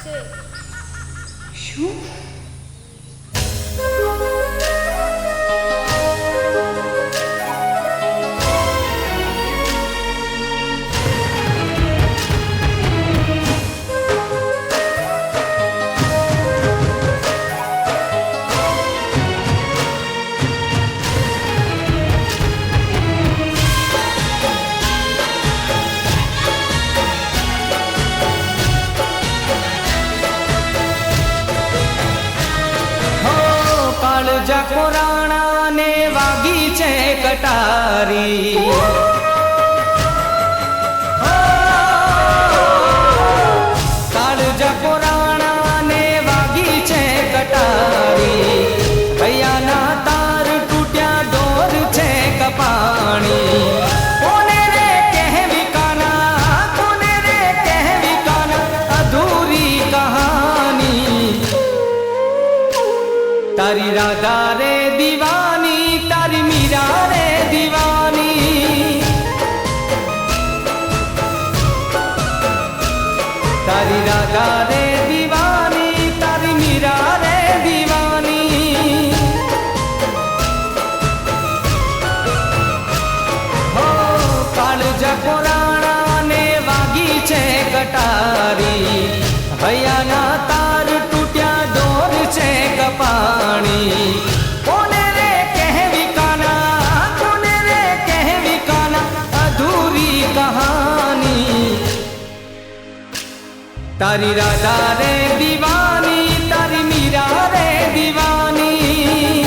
છે. શું? કોરાણા ને વાગી છે કટારી, કાળજા કોરાણા ને વાગી છે કટારી, ભૈયાના તાર તૂટ્યા દોર છે કપાણી, કોને રે કહેવી કાના, કોને રે કહેવી કાના અધૂરી કહાની, તારી રાધા રે દીવાની, તારી મીરા રે દીવાની, તારી રાધા રે દીવાની, તારી મીરા રે દીવાની, હો કાળજા કોરાણા ને વાગી છે કટારી, ભૈયાના તાર તૂટ્યા દોર છે કપાણી, કોને રે કહેવી કાના, કોને રે કહેવી કાના અધૂરી કહાની, તારી રાધા રે દીવાની, તારી મીરા રે દીવાની,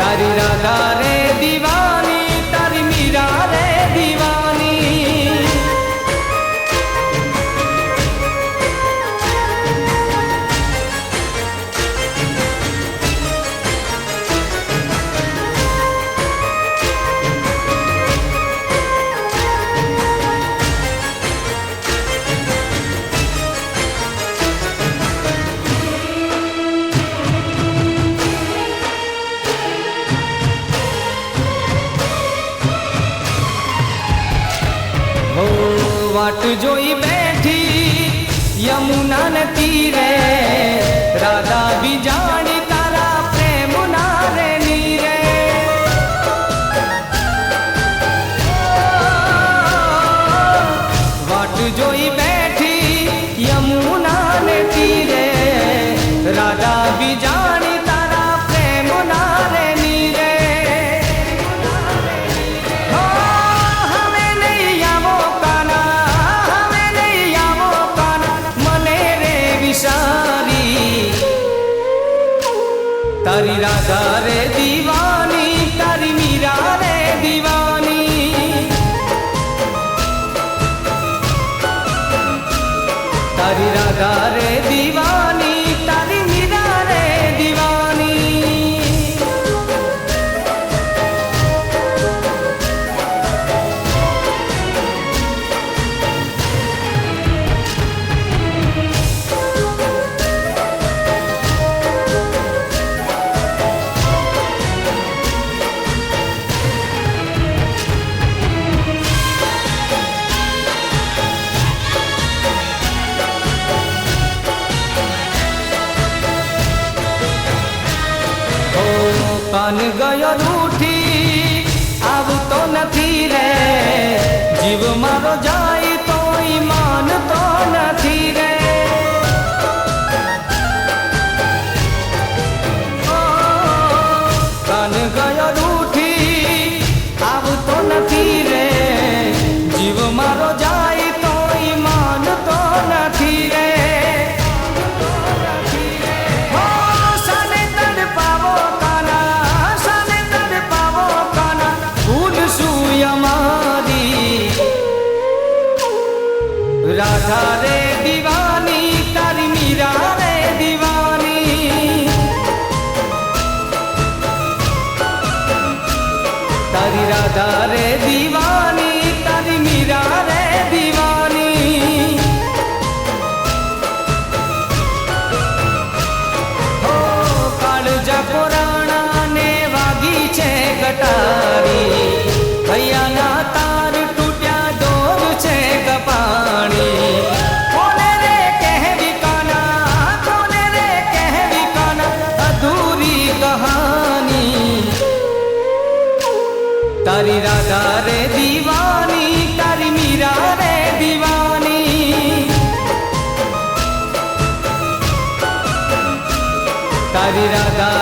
તારી રાધા રે દીવાની, તારી મીરા રે દીવાની, વાટ જોઈ બેઠી યમુના ને તીરે, રાધા બીજાણી તારા પ્રેમ ના રે નીરે, વાટ જોઈ બેઠી યમુના ને તીરે, રાધા બીજાણી તારા પ્રેમ ના રે નીરે, તારી રાધા રે દીવાની, તારી મીરા રે દીવાની, તારી રાધા રે દીવાની, તારી મીરા રે દીવાની, કાન ગયો રૂઠી આવતો નથી રે, જીવ મારો જાય તો માનતો નથી રે, કાન ગયો રૂઠી આવતો નથી રે, જીવ મારો જાય તો માનતો નથી રે, રાધા રે દીવાની, તારી મીરા રે દીવાની, તારી રાધા રે દીવાની, તારી મીરા રે દીવાની, હો કાળજા કોરાણા ને વાગી છે કટારી, ભૈયાના તાર તૂટ્યા દોર છે રાધા રે દીવાની તારી મીરા રે દીવાની તારી રાધા